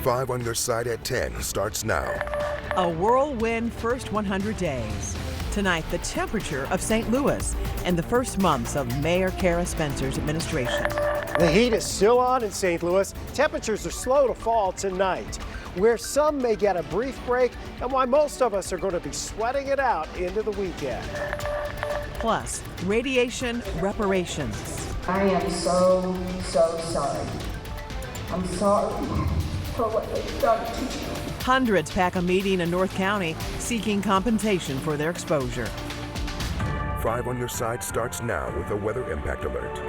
5 on your side at 10 starts now. A whirlwind first 100 days. Tonight, the temperature of St. Louis and the first months of Mayor Kara Spencer's administration. The heat is still on in St. Louis. Temperatures are slow to fall tonight, where some may get a brief break and why most of us are going to be sweating it out into the weekend. Plus, radiation reparations. I am so sorry. I'm sorry for what they've done to you. Hundreds pack a meeting in North County seeking compensation for their exposure. 5 on your side starts now with a weather impact alert.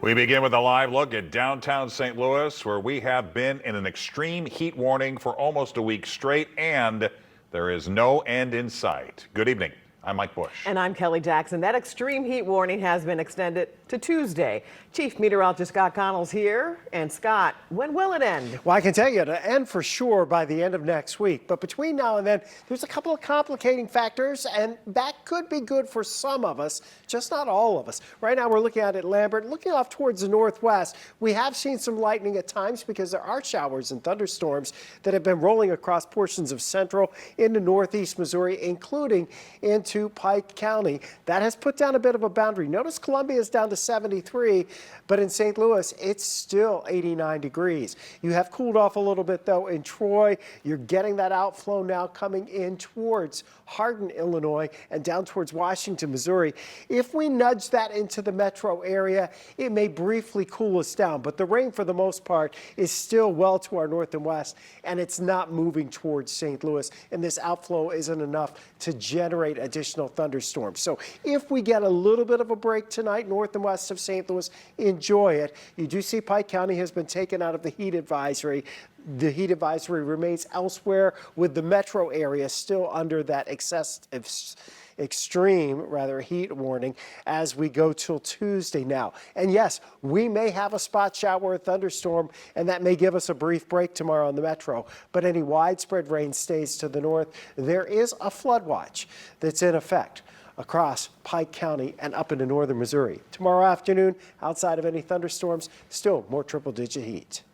We begin with a live look at downtown St. Louis, where we have been in an extreme heat warning for almost a week straight, and there is no end in sight. Good evening. I'm Mike Bush. And I'm Kelly Jackson. That extreme heat warning has been extended to Tuesday. Chief Meteorologist Scott Connell's here. And Scott, when will it end? Well, I can tell you to end for sure by the end of next week. But between now and then, there's a couple of complicating factors, and that could be good for some of us, just not all of us. Right now, we're looking at Lambert, looking off towards the northwest. We have seen some lightning at times because there are showers and thunderstorms that have been rolling across portions of central into northeast Missouri, including into Pike County. That has put down a bit of a boundary. Notice Columbia is down to 73, but in St. Louis, it's still 89 degrees. You have cooled off a little bit, though, in Troy. You're getting that outflow now coming in towards Hardin, Illinois, and down towards Washington, Missouri. If we nudge that into the metro area, it may briefly cool us down, but the rain, for the most part, is still well to our north and west, and it's not moving towards St. Louis, and this outflow isn't enough to generate additional thunderstorms. So if we get a little bit of a break tonight, north and west of St. Louis, enjoy it. You do see Pike County has been taken out of the heat advisory. The heat advisory remains elsewhere, with the metro area still under that extreme heat warning as we go till Tuesday now. And yes, we may have a spot shower or thunderstorm, and that may give us a brief break tomorrow on the metro, but any widespread rain stays to the north. There is a flood watch that's in effect across Pike County and up into northern Missouri. Tomorrow afternoon, outside of any thunderstorms, still more triple-digit heat.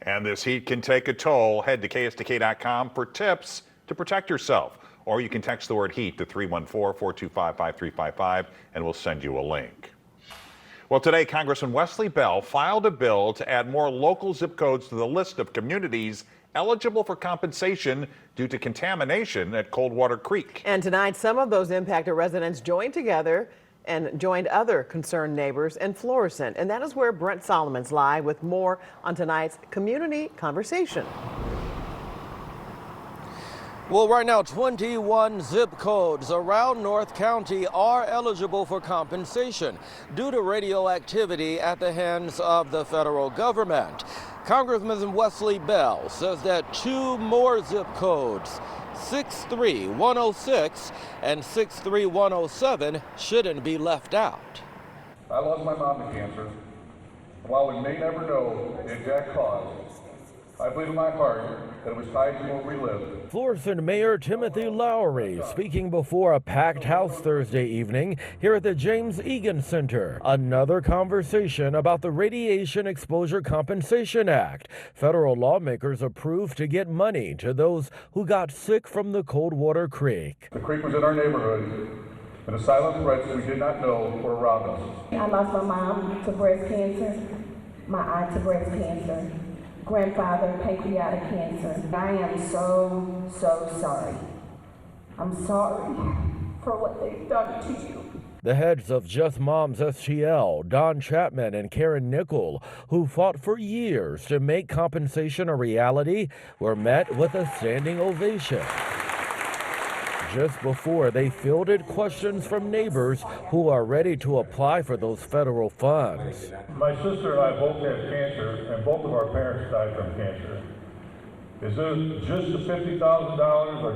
And this heat can take a toll. Head to KSDK.com for tips to protect yourself. Or you can text the word HEAT to 314-425-5355 and we'll send you a link. Well, today, Congressman Wesley Bell filed a bill to add more local zip codes to the list of communities eligible for compensation due to contamination at Coldwater Creek. And tonight, some of those impacted residents joined together and joined other concerned neighbors in Florissant. And that is where Brent Solomon's live with more on tonight's community conversation. Well, right now, 21 zip codes around North County are eligible for compensation due to radioactivity at the hands of the federal government. Congressman Wesley Bell says that 2 more zip codes, 63106 and 63107, shouldn't be left out. I lost my mom to cancer. While we may never know the exact cause, I believe in my heart that it was tied to where we live. Florissant Mayor Timothy Lowry speaking before a packed house Thursday evening here at the James Egan Center. Another conversation about the Radiation Exposure Compensation Act. Federal lawmakers approved to get money to those who got sick from the Coldwater Creek. The creek was in our neighborhood, and the silent threats we did not know were around us. I lost my mom to breast cancer, my aunt to breast cancer, grandfather pancreatic cancer. I am so sorry. I'm sorry for what they've done to you. The heads of Just Moms STL, Don Chapman and Karen Nickel, who fought for years to make compensation a reality, were met with a standing ovation. Just before they fielded questions from neighbors who are ready to apply for those federal funds. My sister and I both have cancer, and both of our parents died from cancer. Is it just the $50,000, or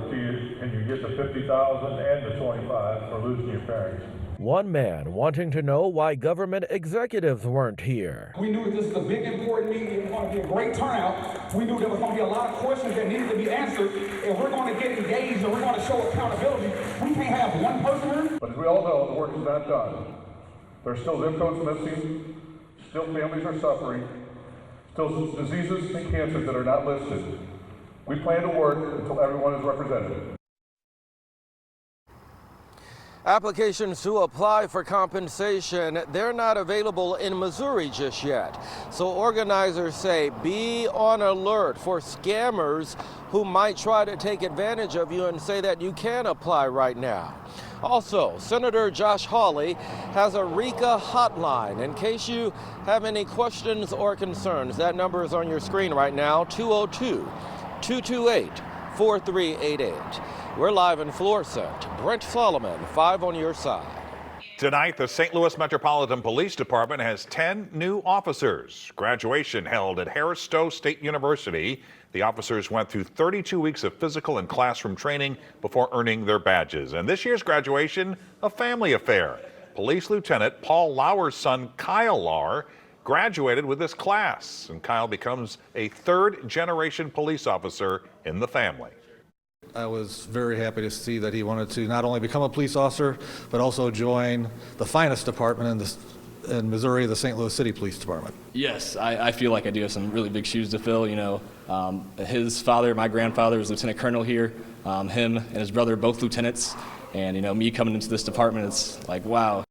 can you get the $50,000 and the $25,000 for losing your parents? One man wanting to know why government executives weren't here. We knew this was a big, important meeting. It was going to be a great turnout. We knew there was going to be a lot of questions that needed to be answered. If we're going to get engaged and we're going to show accountability, we can't have one person here. But as we all know, the work is not done. There's still zip codes missing. Still families are suffering. till diseases and cancers that are not listed. We plan to work until everyone is represented. Applications to apply for compensation, they're not available in Missouri just yet. So organizers say be on alert for scammers who might try to take advantage of you and say that you can apply right now. Also, Senator Josh Hawley has a RECA hotline in case you have any questions or concerns. That number is on your screen right now, 202-228-4388. We're live in Florissant. Brent Solomon, 5 on your side. Tonight, the St. Louis Metropolitan Police Department has 10 new officers. Graduation held at Harris Stowe State University. The officers went through 32 weeks of physical and classroom training before earning their badges. And this year's graduation, a family affair. Police Lieutenant Paul Lauer's son, Kyle Lauer, graduated with this class. And Kyle becomes a third-generation police officer in the family. I was very happy to see that he wanted to not only become a police officer, but also join the finest department in Missouri, the St. Louis City Police Department. Yes, I feel like I do have some really big shoes to fill. You know, his father, my grandfather, was lieutenant colonel here. Him and his brother, both lieutenants. And, you know, me coming into this department, it's like, wow.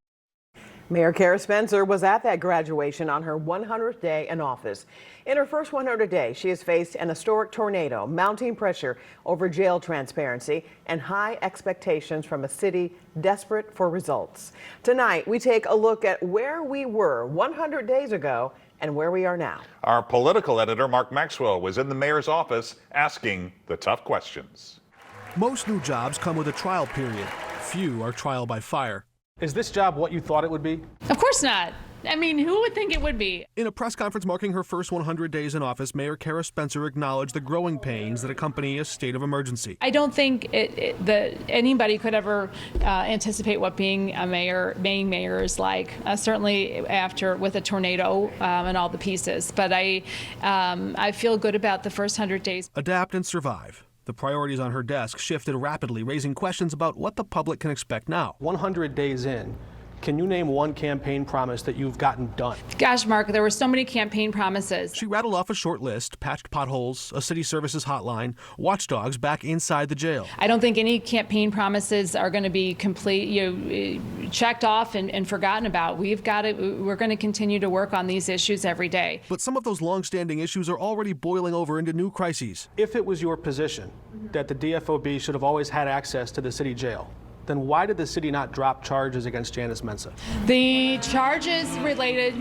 Mayor Kara Spencer was at that graduation on her 100th day in office. In her first 100 days, she has faced an historic tornado, mounting pressure over jail transparency, and high expectations from a city desperate for results. Tonight, we take a look at where we were 100 days ago and where we are now. Our political editor, Mark Maxwell, was in the mayor's office asking the tough questions. Most new jobs come with a trial period. Few are trial by fire. Is this job what you thought it would be? Of course not. I mean, who would think it would be? In a press conference marking her first 100 days in office, Mayor Kara Spencer acknowledged the growing pains that accompany a state of emergency. I don't think that anybody could ever anticipate what being mayor is like. Certainly with a tornado and all the pieces. But I feel good about the first 100 days. Adapt and survive. The priorities on her desk shifted rapidly, raising questions about what the public can expect now. 100 days in, can you name one campaign promise that you've gotten done? Gosh, Mark, there were so many campaign promises. She rattled off a short list: patched potholes, a city services hotline, watchdogs back inside the jail. I don't think any campaign promises are going to be checked off and forgotten about. We're going to continue to work on these issues every day. But some of those long-standing issues are already boiling over into new crises. If it was your position that the DFOB should have always had access to the city jail, then why did the city not drop charges against Janice Mensah? The charges related,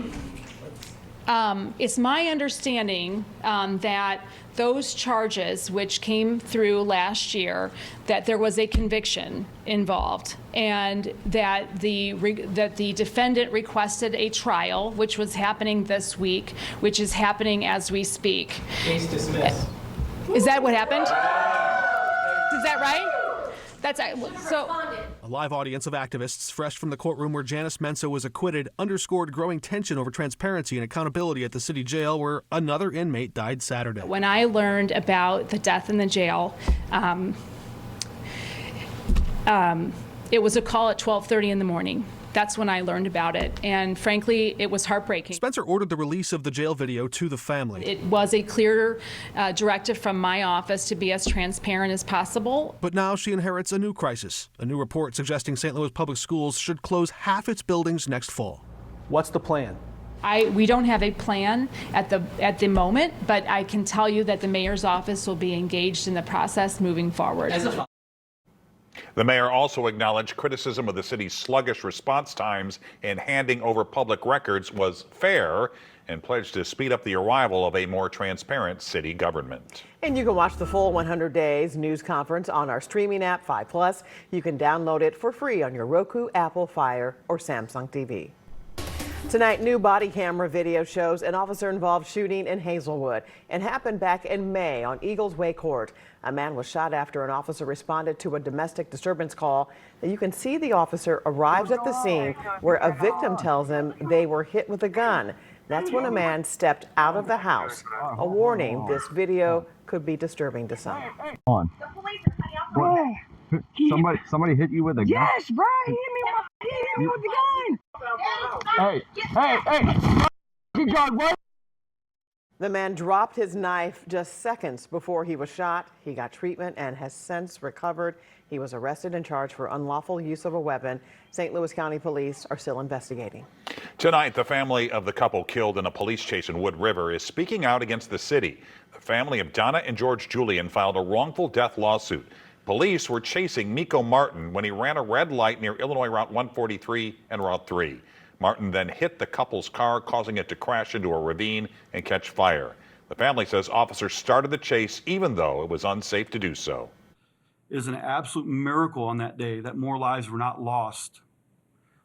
it's my understanding that those charges, which came through last year, that there was a conviction involved, and that the defendant requested a trial, which was happening this week, which is happening as we speak. Case dismissed. Is that what happened? Is that right? That's so. A live audience of activists fresh from the courtroom where Janice Mensah was acquitted underscored growing tension over transparency and accountability at the city jail, where another inmate died Saturday. When I learned about the death in the jail, it was a call at 12:30 in the morning. That's when I learned about it, and frankly, it was heartbreaking. Spencer ordered the release of the jail video to the family. It was a clear directive from my office to be as transparent as possible. But now she inherits a new crisis, a new report suggesting St. Louis Public Schools should close half its buildings next fall. What's the plan? We don't have a plan at the moment, but I can tell you that the mayor's office will be engaged in the process moving forward. The mayor also acknowledged criticism of the city's sluggish response times in handing over public records was fair, and pledged to speed up the arrival of a more transparent city government. And you can watch the full 100 Days news conference on our streaming app, 5+. You can download it for free on your Roku, Apple, Fire, or Samsung TV. Tonight, new body camera video shows an officer-involved shooting in Hazelwood. It happened back in May on Eagles Way Court. A man was shot after an officer responded to a domestic disturbance call. You can see the officer arrives at the scene where a victim tells him they were hit with a gun. That's when a man stepped out of the house. A warning, this video could be disturbing to some. On. Somebody hit you with a gun? Yes, bro, he hit me with the gun. Hey, good God, what? The man dropped his knife just seconds before he was shot. He got treatment and has since recovered. He was arrested and charged for unlawful use of a weapon. St. Louis County Police are still investigating. Tonight, the family of the couple killed in a police chase in Wood River is speaking out against the city. The family of Donna and George Julian filed a wrongful death lawsuit. Police were chasing Miko Martin when he ran a red light near Illinois Route 143 and Route 3. Martin then hit the couple's car, causing it to crash into a ravine and catch fire. The family says officers started the chase even though it was unsafe to do so. It is an absolute miracle on that day that more lives were not lost.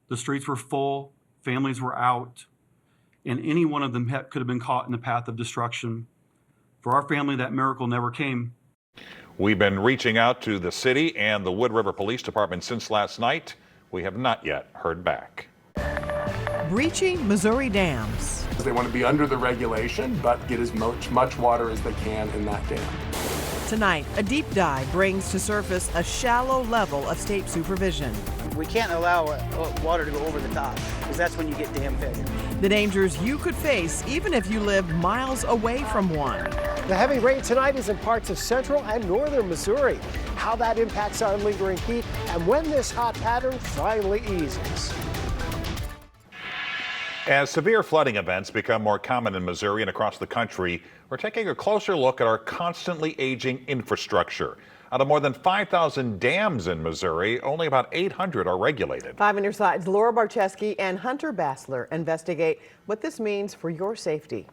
The streets were full, families were out, and any one of them could have been caught in the path of destruction. For our family, that miracle never came. We've been reaching out to the city and the Wood River Police Department since last night. We have not yet heard back. Breaching Missouri dams. They want to be under the regulation, but get as much water as they can in that dam. Tonight, a deep dive brings to surface a shallow level of state supervision. We can't allow water to go over the top, because that's when you get dam failure. The dangers you could face even if you live miles away from one. The heavy rain tonight is in parts of central and northern Missouri. How that impacts our lingering heat and when this hot pattern finally eases. As severe flooding events become more common in Missouri and across the country, we're taking a closer look at our constantly aging infrastructure. Out of more than 5,000 dams in Missouri, only about 800 are regulated. 5 on your sides, Laura Barcheski and Hunter Bassler investigate what this means for your safety.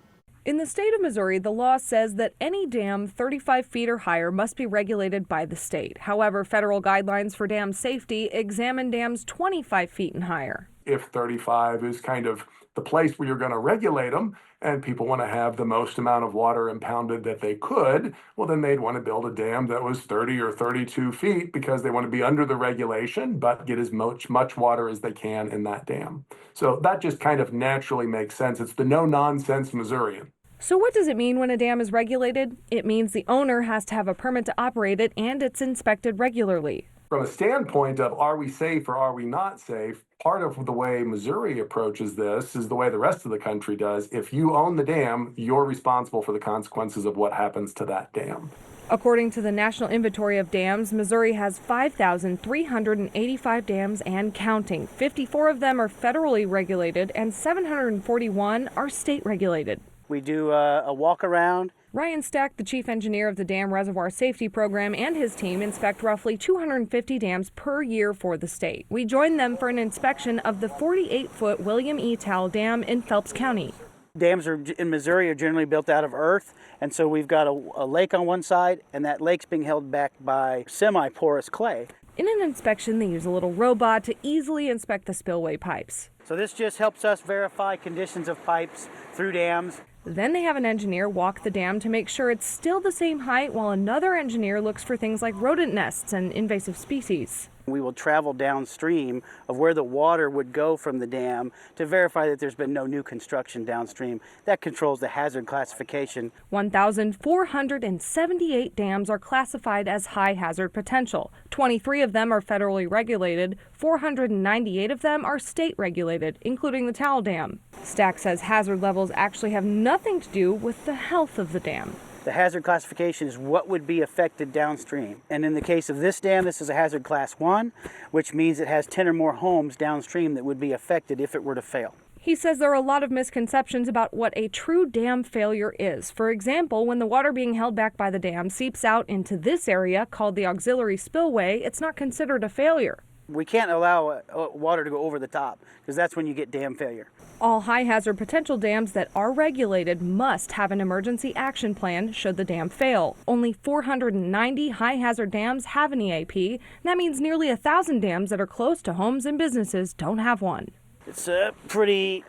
In the state of Missouri, the law says that any dam 35 feet or higher must be regulated by the state. However, federal guidelines for dam safety examine dams 25 feet and higher. If 35 is kind of the place where you're going to regulate them and people want to have the most amount of water impounded that they could, well, then they'd want to build a dam that was 30 or 32 feet because they want to be under the regulation, but get as much water as they can in that dam. So that just kind of naturally makes sense. It's the no-nonsense Missourian. So what does it mean when a dam is regulated? It means the owner has to have a permit to operate it and it's inspected regularly. From a standpoint of are we safe or are we not safe, part of the way Missouri approaches this is the way the rest of the country does. If you own the dam, you're responsible for the consequences of what happens to that dam. According to the National Inventory of Dams, Missouri has 5,385 dams and counting. 54 of them are federally regulated and 741 are state regulated. We do a walk around. Ryan Stack, the chief engineer of the Dam Reservoir Safety Program, and his team inspect roughly 250 dams per year for the state. We joined them for an inspection of the 48-foot William E. Towle Dam in Phelps County. Dams in Missouri are generally built out of earth, and so we've got a lake on one side, and that lake's being held back by semi-porous clay. In an inspection, they use a little robot to easily inspect the spillway pipes. So this just helps us verify conditions of pipes through dams. Then they have an engineer walk the dam to make sure it's still the same height, while another engineer looks for things like rodent nests and invasive species. We will travel downstream of where the water would go from the dam to verify that there's been no new construction downstream. That controls the hazard classification. 1,478 dams are classified as high hazard potential. 23 of them are federally regulated. 498 of them are state regulated, including the Towle Dam. Stack says hazard levels actually have nothing to do with the health of the dam. The hazard classification is what would be affected downstream. And in the case of this dam, this is a hazard class 1, which means it has 10 or more homes downstream that would be affected if it were to fail. He says there are a lot of misconceptions about what a true dam failure is. For example, when the water being held back by the dam seeps out into this area called the auxiliary spillway, it's not considered a failure. We can't allow water to go over the top because that's when you get dam failure. All high hazard potential dams that are regulated must have an emergency action plan should the dam fail. Only 490 high hazard dams have an EAP, and that means nearly 1,000 dams that are close to homes and businesses don't have one. It's a pretty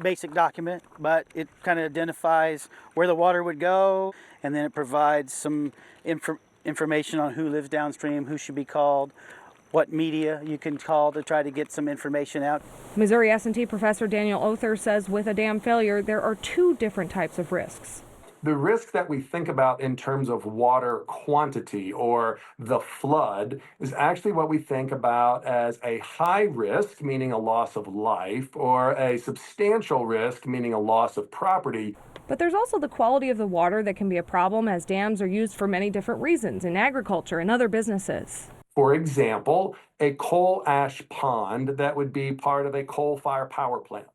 basic document, but it kind of identifies where the water would go, and then it provides some information on who lives downstream, who should be called, what media you can call to try to get some information out. Missouri S&T professor Daniel Other says with a dam failure, there are two different types of risks. The risk that we think about in terms of water quantity or the flood is actually what we think about as a high risk, meaning a loss of life, or a substantial risk, meaning a loss of property. But there's also the quality of the water that can be a problem, as dams are used for many different reasons in agriculture and other businesses. For example, a coal ash pond that would be part of a coal-fired power plant.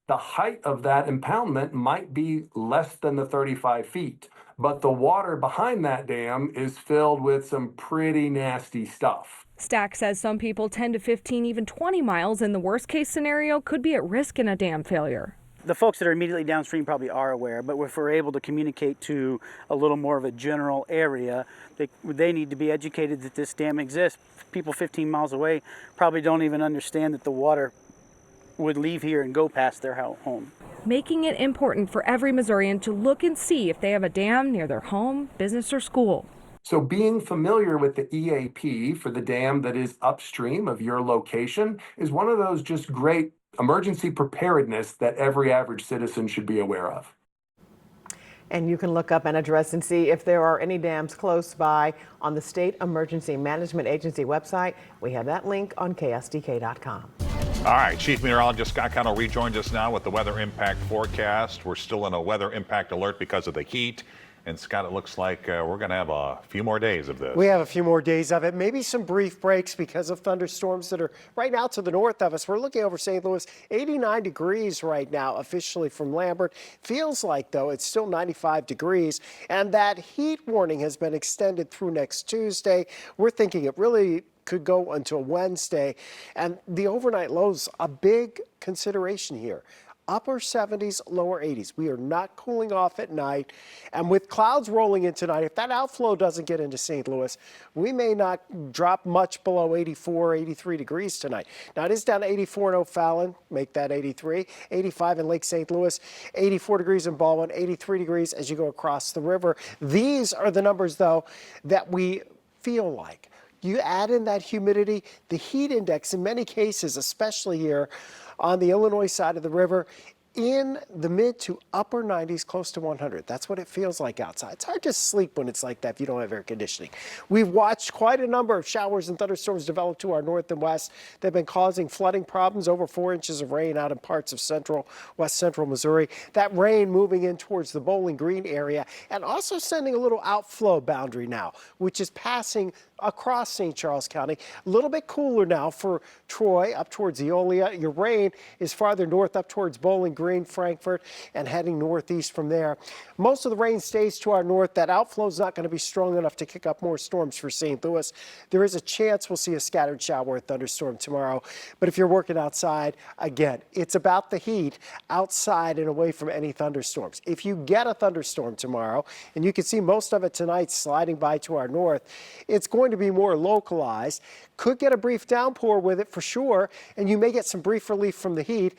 The height of that impoundment might be less than the 35 feet, but the water behind that dam is filled with some pretty nasty stuff. Stack says some people 10 to 15, even 20 miles in the worst case scenario could be at risk in a dam failure. The folks that are immediately downstream probably are aware, but if we're able to communicate to a little more of a general area, they need to be educated that this dam exists. People 15 miles away probably don't even understand that the water would leave here and go past their home. Making it important for every Missourian to look and see if they have a dam near their home, business, or school. So being familiar with the EAP for the dam that is upstream of your location is one of those just great emergency preparedness that every average citizen should be aware of. And you can look up and address and see if there are any dams close by on the State Emergency Management Agency website. We have that link on KSDK.com. All right, Chief Meteorologist Scott Connell rejoins us now with the weather impact forecast. We're still in a weather impact alert because of the heat. And Scott, it looks like we're going to have a few more days of this. We have a few more days of it, maybe some brief breaks because of thunderstorms that are right now to the north of us. We're looking over St. Louis, 89 degrees right now officially from Lambert. Feels like, though, it's still 95 degrees. And that heat warning has been extended through next Tuesday. We're thinking it really could go until Wednesday. And the overnight lows, a big consideration here. Upper 70s, lower 80s. We are not cooling off at night. And with clouds rolling in tonight, if that outflow doesn't get into St. Louis, we may not drop much below 84, 83 degrees tonight. Now, it is down to 84 in O'Fallon, make that 83, 85 in Lake St. Louis, 84 degrees in Baldwin, 83 degrees as you go across the river. These are the numbers, though, that we feel like. You add in that humidity, the heat index in many cases, especially here on the Illinois side of the river, in the mid to upper 90s, close to 100. That's what it feels like outside. It's hard to sleep when it's like that if you don't have air conditioning. We've watched quite a number of showers and thunderstorms develop to our north and west. They've been causing flooding problems, over 4 inches of rain out in parts of west central Missouri. That rain moving in towards the Bowling Green area and also sending a little outflow boundary now, which is passing across St. Charles County. A little bit cooler now for Troy up towards Eolia. Your rain is farther north up towards Bowling Green, Frankfort, and heading northeast from there. Most of the rain stays to our north. That outflow is not going to be strong enough to kick up more storms for St. Louis. There is a chance we'll see a scattered shower or thunderstorm tomorrow. But if you're working outside, again, it's about the heat outside and away from any thunderstorms. If you get a thunderstorm tomorrow, and you can see most of it tonight sliding by to our north, it's going to be more localized. Could get a brief downpour with it for sure, and you may get some brief relief from the heat.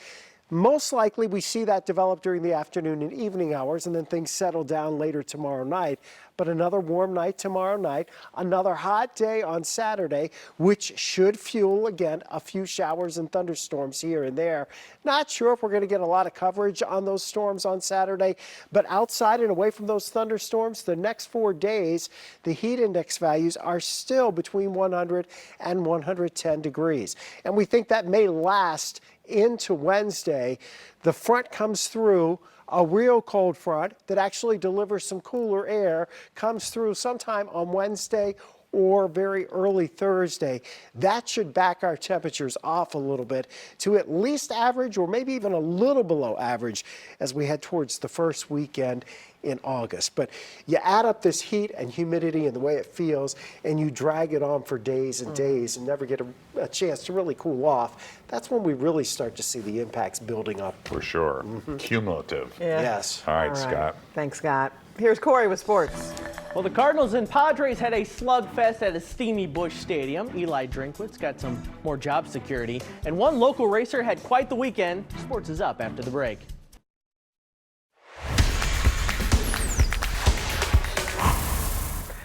Most likely we see that develop during the afternoon and evening hours, and then things settle down later tomorrow night. But another warm night tomorrow night, another hot day on Saturday, which should fuel, again, a few showers and thunderstorms here and there. Not sure if we're going to get a lot of coverage on those storms on Saturday, but outside and away from those thunderstorms, the next 4 days, the heat index values are still between 100 and 110 degrees. And we think that may last into Wednesday. The front comes through, a real cold front that actually delivers some cooler air, comes through sometime on Wednesday or very early Thursday. That should back our temperatures off a little bit to at least average or maybe even a little below average as we head towards the first weekend in August. But you add up this heat and humidity and the way it feels, and you drag it on for days and days and never get a chance to really cool off. That's when we really start to see the impacts building up. For sure. Cumulative. Yeah. Yes. All right, Scott. Thanks, Scott. Here's Corey with sports. Well, the Cardinals and Padres had a slugfest at a steamy Busch Stadium. Eli Drinkwitz got some more job security, and one local racer had quite the weekend. Sports is up after the break.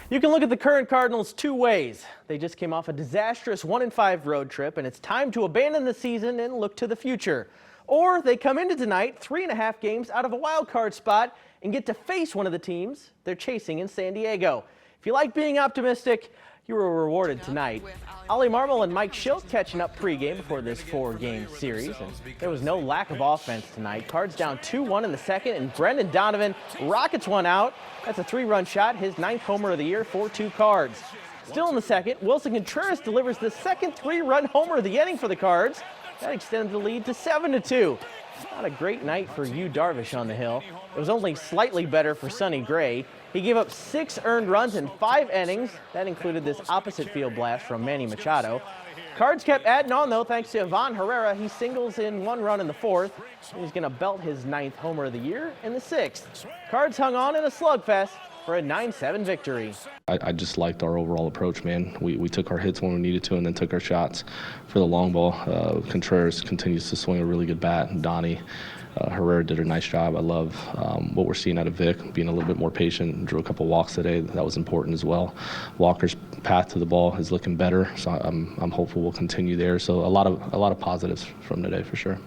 You can look at the current Cardinals two ways. They just came off a disastrous 1-5 road trip, and it's time to abandon the season and look to the future. Or they come into tonight 3.5 games out of a wild card spot and get to face one of the teams they're chasing in San Diego. If you like being optimistic, you were rewarded tonight. Ollie Marmol and Mike Schilt catching up pregame before this 4-game series. And there was no lack of offense tonight. Cards down 2-1 in the second, and Brendan Donovan rockets one out. That's a 3-run shot, his 9th homer of the year for 2 Cards. Still in the second, Wilson Contreras delivers the second 3-run homer of the inning for the Cards. That extends the lead to 7-2. Not a great night for Yu Darvish on the hill. It was only slightly better for Sonny Gray. He gave up 6 earned runs in 5 innings. That included this opposite field blast from Manny Machado. Cards kept adding on, though, thanks to Ivan Herrera. He singles in 1 run in the 4th. He's going to belt his 9th homer of the year in the 6th. Cards hung on in a slugfest for a 9-7 victory. I just liked our overall approach, man. We took our hits when we needed to and then took our shots for the long ball. Contreras continues to swing a really good bat, and Donnie Herrera did a nice job. I love what we're seeing out of Vic, being a little bit more patient, drew a couple walks today. That was important as well. Walker's path to the ball is looking better, so I'm hopeful we'll continue there. So a lot of positives from today for sure.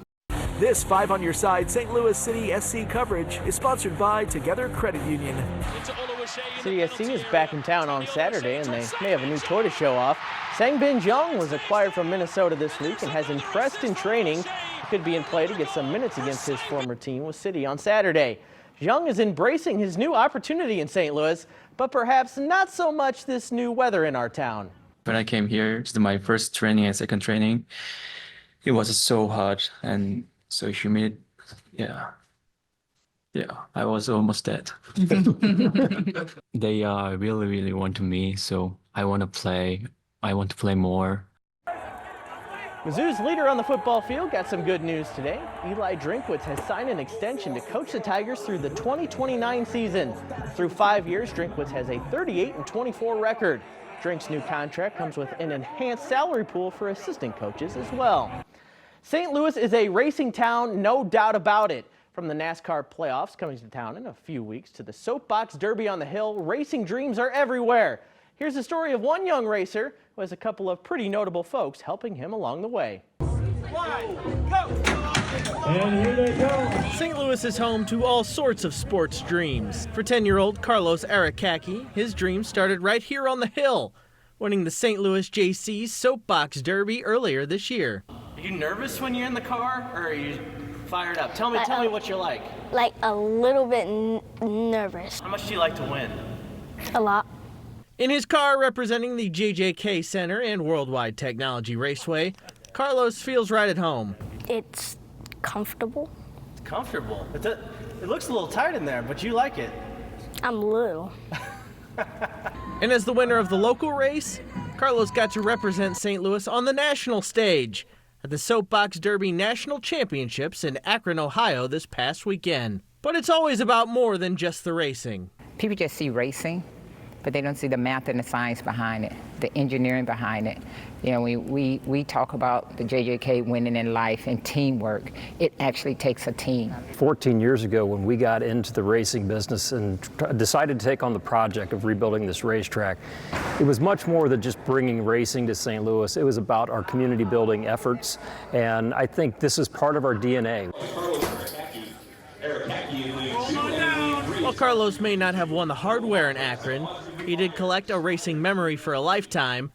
This 5 on Your Side St. Louis City SC coverage is sponsored by Together Credit Union. City SC is back in town on Saturday, and they may have a new toy to show off. Sang-Bin Jung was acquired from Minnesota this week and has impressed in training. He could be in play to get some minutes against his former team with City on Saturday. Jung is embracing his new opportunity in St. Louis, but perhaps not so much this new weather in our town. When I came here to my first training and second training, it was so hot and so humid. Yeah, I was almost dead. They really want me, so I want to play. I want to play more. Mizzou's leader on the football field got some good news today. Eli Drinkwitz has signed an extension to coach the Tigers through the 2029 season. Through 5 years, Drinkwitz has a 38-24 record. Drink's new contract comes with an enhanced salary pool for assistant coaches as well. St. Louis is a racing town, no doubt about it. From the NASCAR playoffs coming to town in a few weeks to the Soapbox Derby on the Hill, racing dreams are everywhere. Here's the story of one young racer who has a couple of pretty notable folks helping him along the way. And here they go. St. Louis is home to all sorts of sports dreams. For 10-year-old Carlos Arakaki, his dream started right here on the Hill, winning the St. Louis JC's Soapbox Derby earlier this year. Are you nervous when you're in the car, or are you fired up? Tell me what you're like. Like a little bit nervous. How much do you like to win? A lot. In his car representing the JJK Center and Worldwide Technology Raceway, Carlos feels right at home. It's comfortable. It's comfortable. It looks a little tight in there, but you like it. I'm little. And as the winner of the local race, Carlos got to represent St. Louis on the national stage at the Soapbox Derby National Championships in Akron, Ohio this past weekend. But it's always about more than just the racing. People just see racing, but they don't see the math and the science behind it, the engineering behind it. You know, we talk about the JJK winning in life and teamwork. It actually takes a team. 14 years ago, when we got into the racing business and decided to take on the project of rebuilding this racetrack, it was much more than just bringing racing to St. Louis. It was about our community building efforts, and I think this is part of our DNA. While Carlos may not have won the hardware in Akron, he did collect a racing memory for a lifetime,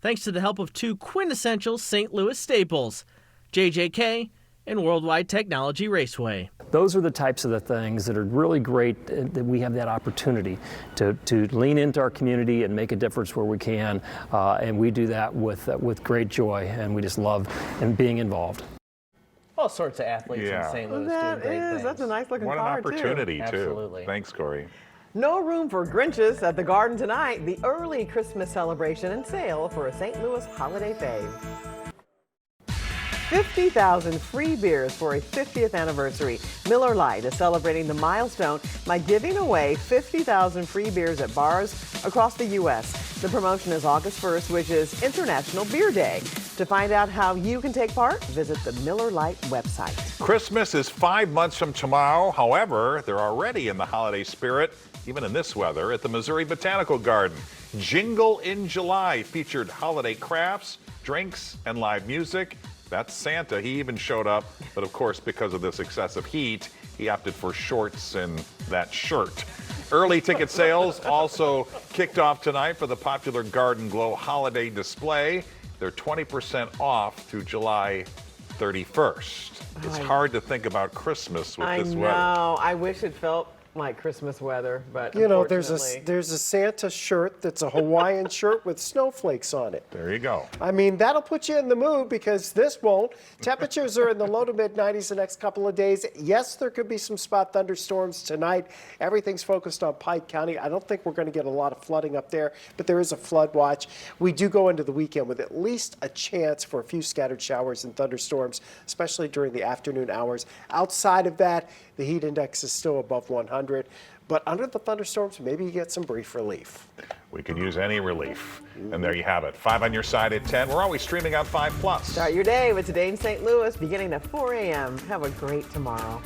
thanks to the help of 2 quintessential St. Louis staples, JJK and Worldwide Technology Raceway. Those are the types of the things that are really great, that we have that opportunity to lean into our community and make a difference where we can, and we do that with great joy, and we just love being involved. All sorts of athletes in St. Louis doing great things. That's a nice looking What car, an opportunity, too. Absolutely. Thanks, Corey. No room for Grinches at the Garden tonight. The early Christmas celebration and sale for a St. Louis holiday fave. 50,000 free beers for a 50th anniversary. Miller Lite is celebrating the milestone by giving away 50,000 free beers at bars across the U.S. The promotion is August 1st, which is International Beer Day. To find out how you can take part, visit the Miller Lite website. Christmas is 5 months from tomorrow. However, they're already in the holiday spirit, even in this weather, at the Missouri Botanical Garden. Jingle in July featured holiday crafts, drinks, and live music. That's Santa. He even showed up, but of course, because of this excessive heat, he opted for shorts and that shirt. Early ticket sales also kicked off tonight for the popular Garden Glow holiday display. They're 20% off through July 31st. It's hard to think about Christmas with this weather. I know. I wish it felt like Christmas weather, but You know, there's unfortunately- a Santa shirt that's a Hawaiian shirt with snowflakes on it. There you go. I mean, that'll put you in the mood because this won't. Temperatures are in the low to mid 90s the next couple of days. Yes, there could be some spot thunderstorms tonight. Everything's focused on Pike County. I don't think we're going to get a lot of flooding up there, but there is a flood watch. We do go into the weekend with at least a chance for a few scattered showers and thunderstorms, especially during the afternoon hours. Outside of that, the heat index is still above 100. But under the thunderstorms, maybe you get some brief relief. We could use any relief. And there you have it. 5 on your side at 10. We're always streaming on 5+. Start your day with Today in St. Louis beginning at 4 a.m. Have a great tomorrow.